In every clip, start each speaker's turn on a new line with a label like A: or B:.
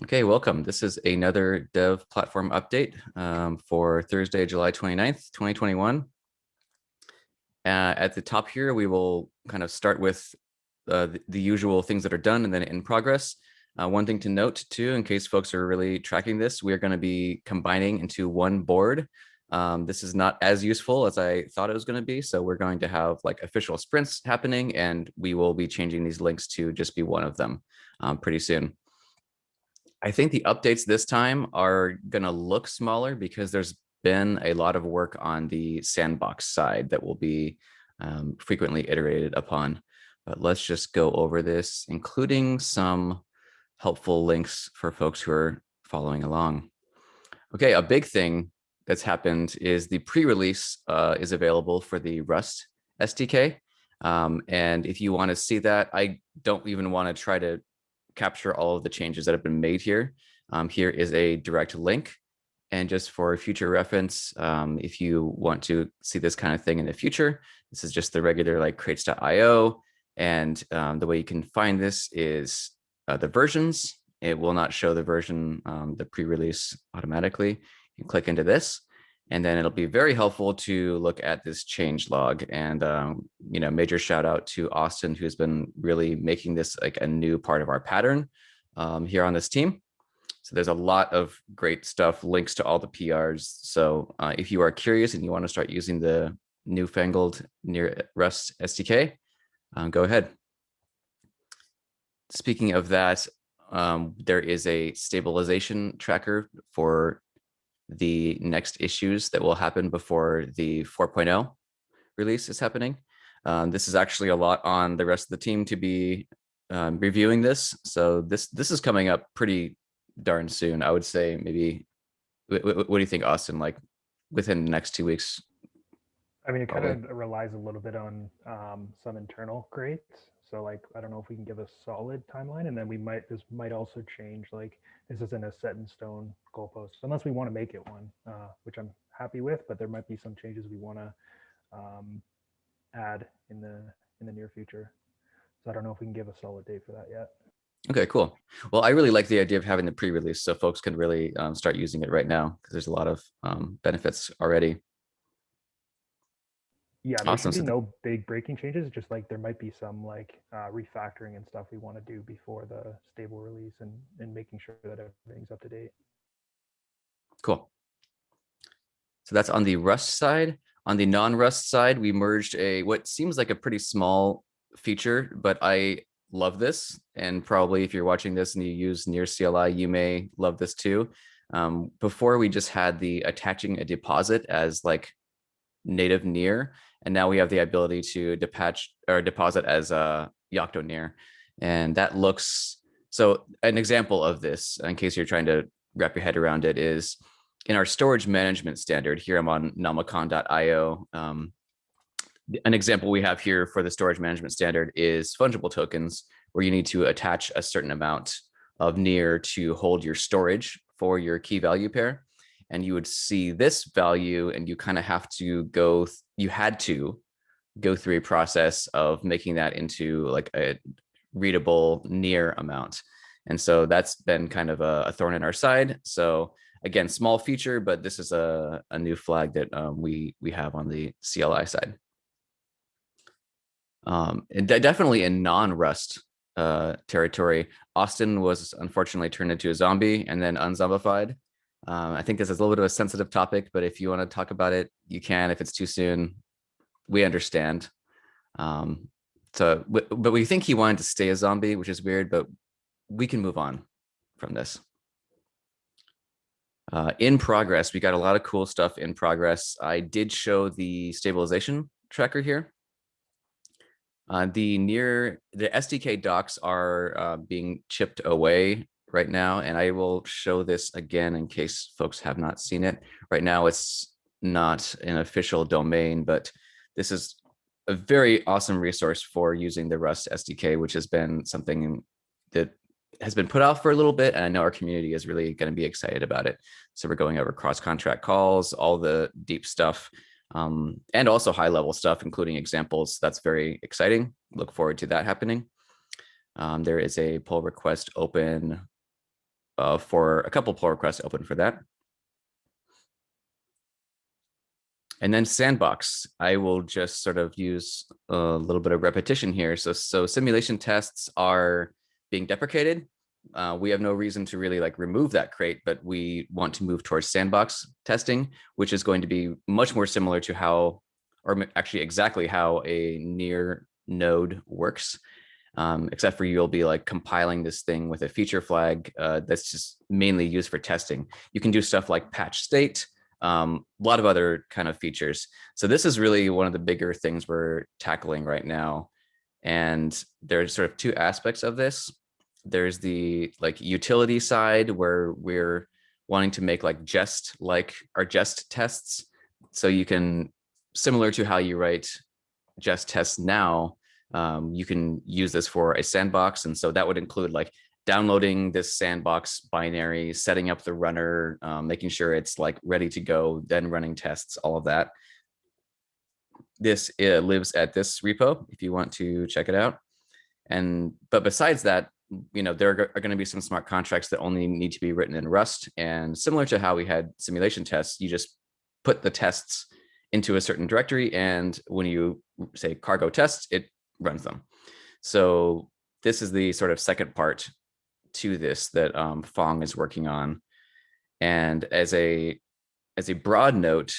A: Okay, welcome. This is another dev platform update for Thursday, July 29th, 2021. At the top here, we will kind of start with the usual things that are done and then in progress. One thing to note too, in case folks are really tracking this, we are going to be combining into one board. This is not as useful as I thought it was going to be. So we're going to have like official sprints happening, and we will be changing these links to just be one of them pretty soon. I think the updates this time are going to look smaller because there's been a lot of work on the sandbox side that will be frequently iterated upon. But let's just go over this, including some helpful links for folks who are following along. Okay, a big thing that's happened is the pre-release is available for the Rust SDK. And if you want to see that, I don't even want to try to capture all of the changes that have been made here. Here is a direct link. And just for future reference, if you want to see this kind of thing in the future, this is just the regular like crates.io. And the way you can find this is the versions. It will not show the version, the pre-release automatically. You click into this, and then it'll be very helpful to look at this change log. And major shout out to Austin, who's been really making this like a new part of our pattern here on this team. So there's a lot of great stuff, links to all the PRs. So if you are curious and you want to start using the newfangled near-Rust SDK, go ahead. Speaking of that, there is a stabilization tracker for the next issues that will happen before the 4.0 release is happening. This is actually a lot on the rest of the team to be reviewing this. So this is coming up pretty darn soon. I would say maybe, what do you think, Austin? Like within the next 2 weeks,
B: I mean, it kind
A: probably.
B: of relies a little bit on some internal grades. So, like, I don't know if we can give a solid timeline, and then this might also change. Like, this isn't a set in stone goalpost, unless we want to make it one, which I'm happy with. But there might be some changes we want to um, add in the near future. So I don't know if we can give a solid date for that yet.
A: Okay, cool. Well, I really like the idea of having the pre-release so folks can really start using it right now because there's a lot of benefits already.
B: Yeah, there
A: Awesome.
B: should be no big breaking changes. Just like there might be some like refactoring and stuff we want to do before the stable release and making sure that everything's up to date.
A: Cool. So that's on the Rust side. On the non-Rust side, we merged what seems like a pretty small feature, but I love this. And probably if you're watching this and you use near CLI, you may love this too. Before we just had the attaching a deposit as like native near, and now we have the ability to deposit as a Yocto near. And that looks, so an example of this, in case you're trying to wrap your head around it, is in our storage management standard. Here I'm on namacon.io. An example we have here for the storage management standard is fungible tokens, where you need to attach a certain amount of near to hold your storage for your key value pair. And you would see this value, and you kind of have to you had to go through a process of making that into like a readable near amount. And so that's been kind of a thorn in our side. So again, small feature, but this is a new flag that we have on the CLI side. And definitely in non-Rust territory, Austin was unfortunately turned into a zombie and then unzombified. I think this is a little bit of a sensitive topic, but if you want to talk about it, you can. If it's too soon, we understand. Um, but we think he wanted to stay a zombie, which is weird, but we can move on from this. In progress, we got a lot of cool stuff in progress. I did show the stabilization tracker here. The SDK docs are being chipped away right now, and I will show this again in case folks have not seen it. Right now, it's not an official domain, but this is a very awesome resource for using the Rust SDK, which has been something that has been put off for a little bit, and I know our community is really going to be excited about it. So we're going over cross-contract calls, all the deep stuff, and also high-level stuff, including examples. That's very exciting. Look forward to that happening. There is a pull request open for a couple pull requests open for that. And then sandbox, I will just sort of use a little bit of repetition here. So simulation tests are being deprecated. We have no reason to really like remove that crate, but we want to move towards sandbox testing, which is going to be much more similar to how, or actually exactly how a near node works. Except for you'll be like compiling this thing with a feature flag that's just mainly used for testing. You can do stuff like patch state, a lot of other kind of features. So this is really one of the bigger things we're tackling right now. And there's sort of two aspects of this. There's the like utility side where we're wanting to make like our jest tests. So you can, similar to how you write jest tests now, you can use this for a sandbox. And so that would include like downloading this sandbox binary, setting up the runner, making sure it's like ready to go, then running tests, all of that. This lives at this repo if you want to check it out. But besides that, there are going to be some smart contracts that only need to be written in Rust. And similar to how we had simulation tests, you just put the tests into a certain directory. And when you say cargo tests, it runs them. So this is the sort of second part to this that Phong is working on. And as a broad note,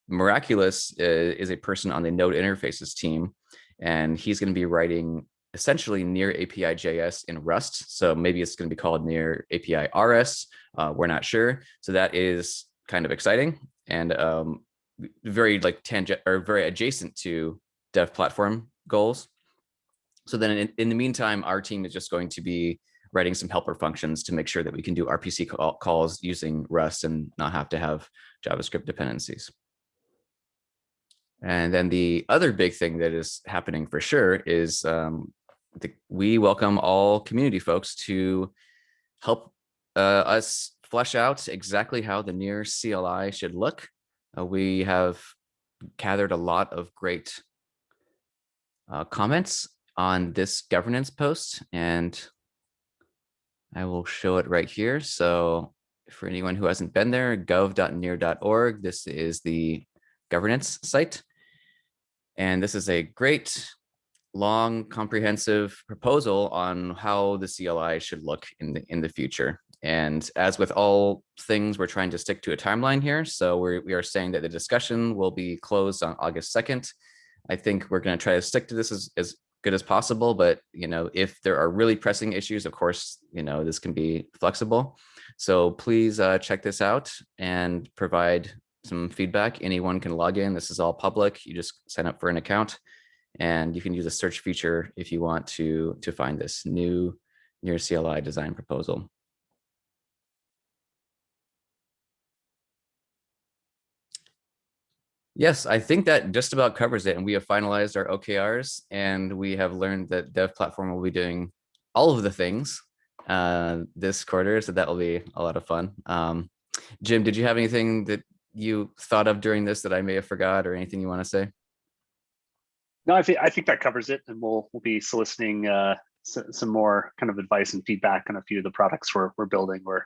A: Miraculous is a person on the node interfaces team, and he's going to be writing essentially near API JS in Rust. So maybe it's going to be called near API RS. We're not sure. So that is kind of exciting and very like tangent or very adjacent to dev platform goals. So then in the meantime, our team is just going to be writing some helper functions to make sure that we can do RPC calls using Rust and not have to have JavaScript dependencies. And then the other big thing that is happening for sure is we welcome all community folks to help us flesh out exactly how the near CLI should look. We have gathered a lot of great comments on this governance post, and I will show it right here. So for anyone who hasn't been there, gov.near.org, this is the governance site. And this is a great, long, comprehensive proposal on how the CLI should look in the future. And as with all things, we're trying to stick to a timeline here. So we are saying that the discussion will be closed on August 2nd. I think we're going to try to stick to this as good as possible. But if there are really pressing issues, of course, this can be flexible. So please check this out and provide some feedback. Anyone can log in. This is all public. You just sign up for an account, and you can use a search feature if you want to find this new near CLI design proposal. Yes, I think that just about covers it. And we have finalized our OKRs, and we have learned that Dev Platform will be doing all of the things this quarter. So that will be a lot of fun. Jim, did you have anything that you thought of during this that I may have forgot, or anything you want to say?
C: No, I think that covers it, and we'll be soliciting some more kind of advice and feedback on a few of the products we're building. We're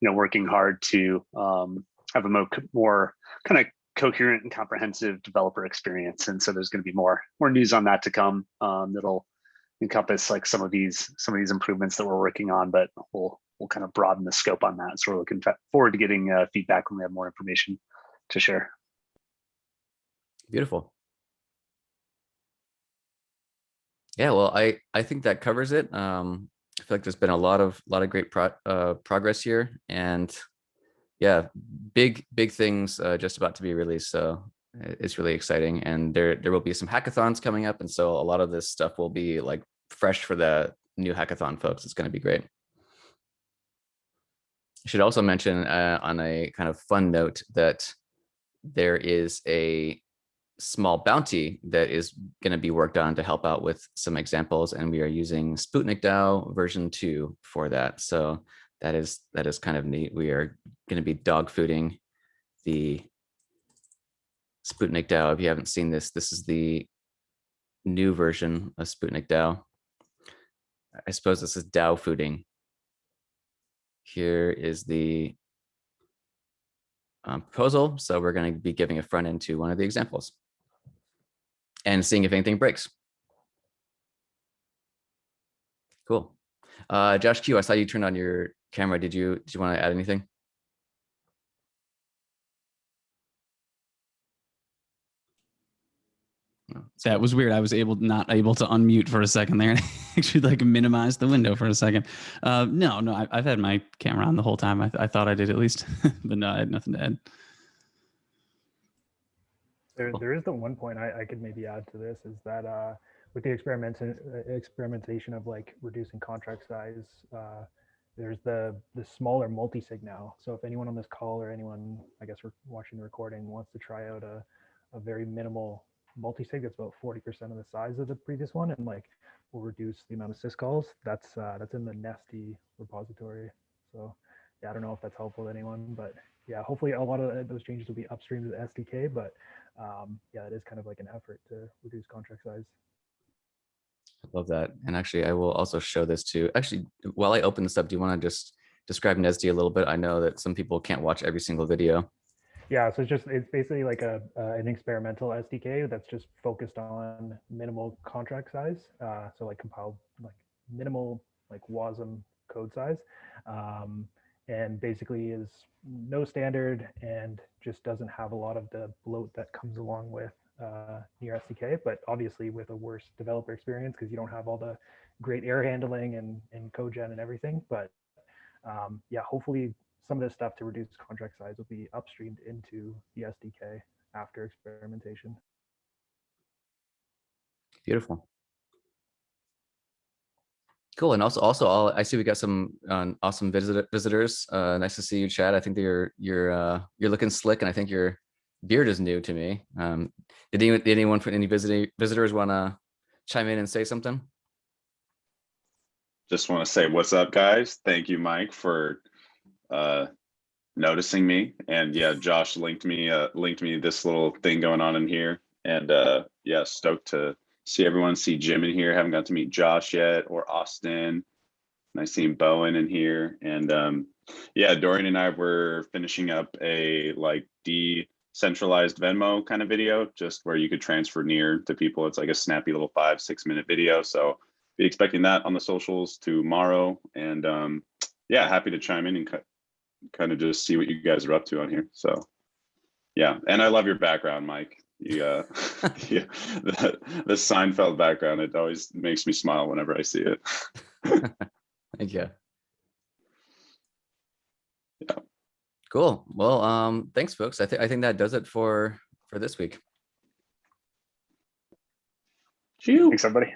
C: working hard to have a more kind of coherent and comprehensive developer experience, and so there's going to be more news on that to come that'll encompass like some of these improvements that we're working on, but we'll kind of broaden the scope on that. So we're looking forward to getting feedback when we have more information to share.
A: Beautiful. Yeah, well, I think that covers it. I feel like there's been a lot of great progress here, and yeah, big things just about to be released. So it's really exciting, and there will be some hackathons coming up, and so a lot of this stuff will be like fresh for the new hackathon folks. It's going to be great. I should also mention on a kind of fun note that there is a small bounty that is going to be worked on to help out with some examples, and we are using Sputnik DAO version 2 for that. So that is kind of neat. We are going to be dog fooding the Sputnik DAO. If you haven't seen this is the new version of Sputnik DAO. I suppose this is DAO fooding. here is the proposal. So we're going to be giving a front end to one of the examples and seeing if anything breaks. Cool. Josh Q, I saw you turn on your camera. Did you want to add anything?
D: That was weird. I was not able to unmute for a second there. Actually, like minimize the window for a second. No, I've had my camera on the whole time. I thought I did at least, but no, I had nothing to add.
B: There is the one point I could maybe add to this is that with the experimentation of like reducing contract size, there's the smaller multi-sig now. So if anyone on this call or anyone, I guess, we're watching the recording wants to try out a very minimal multi-sig that's about 40% of the size of the previous one and like will reduce the amount of syscalls, that's in the nesdie repository. So yeah, I don't know if that's helpful to anyone, but yeah, hopefully a lot of those changes will be upstream to the SDK, but yeah, it is kind of like an effort to reduce contract size.
A: I love that. And actually, I will also show this too. Actually, while I open this up, do you want to just describe nesdie a little bit? I know that some people can't watch every single video.
B: Yeah, so it's basically like an experimental SDK that's just focused on minimal contract size. So like compiled like minimal like WASM code size, and basically is no standard and just doesn't have a lot of the bloat that comes along with near-SDK, but obviously with a worse developer experience because you don't have all the great error handling and code gen and everything. But yeah, hopefully some of this stuff to reduce contract size will be upstreamed into the SDK after experimentation.
A: Beautiful. Cool. And also, I see we got some awesome visitors. Nice to see you, Chad. I think you're looking slick, and I think your beard is new to me. Did anyone from any visitors want to chime in and say something?
E: Just want to say what's up, guys. Thank you, Mike, for noticing me. And yeah, Josh linked me this little thing going on in here. And yeah, stoked to see everyone. See Jim in here. Haven't got to meet Josh yet, or Austin. Nice seeing Bowen in here. And yeah, Dorian and I were finishing up a like decentralized Venmo kind of video, just where you could transfer near to people. It's like a snappy little 5-6 minute video. So be expecting that on the socials tomorrow. And yeah, happy to chime in and kind of just see what you guys are up to on here. So yeah, and I love your background, Mike. Yeah, yeah, the Seinfeld background, it always makes me smile whenever I see it.
A: Thank you.
E: Yeah.
A: Cool. Well, thanks, folks. I think that does it for this week.
C: Thanks, everybody.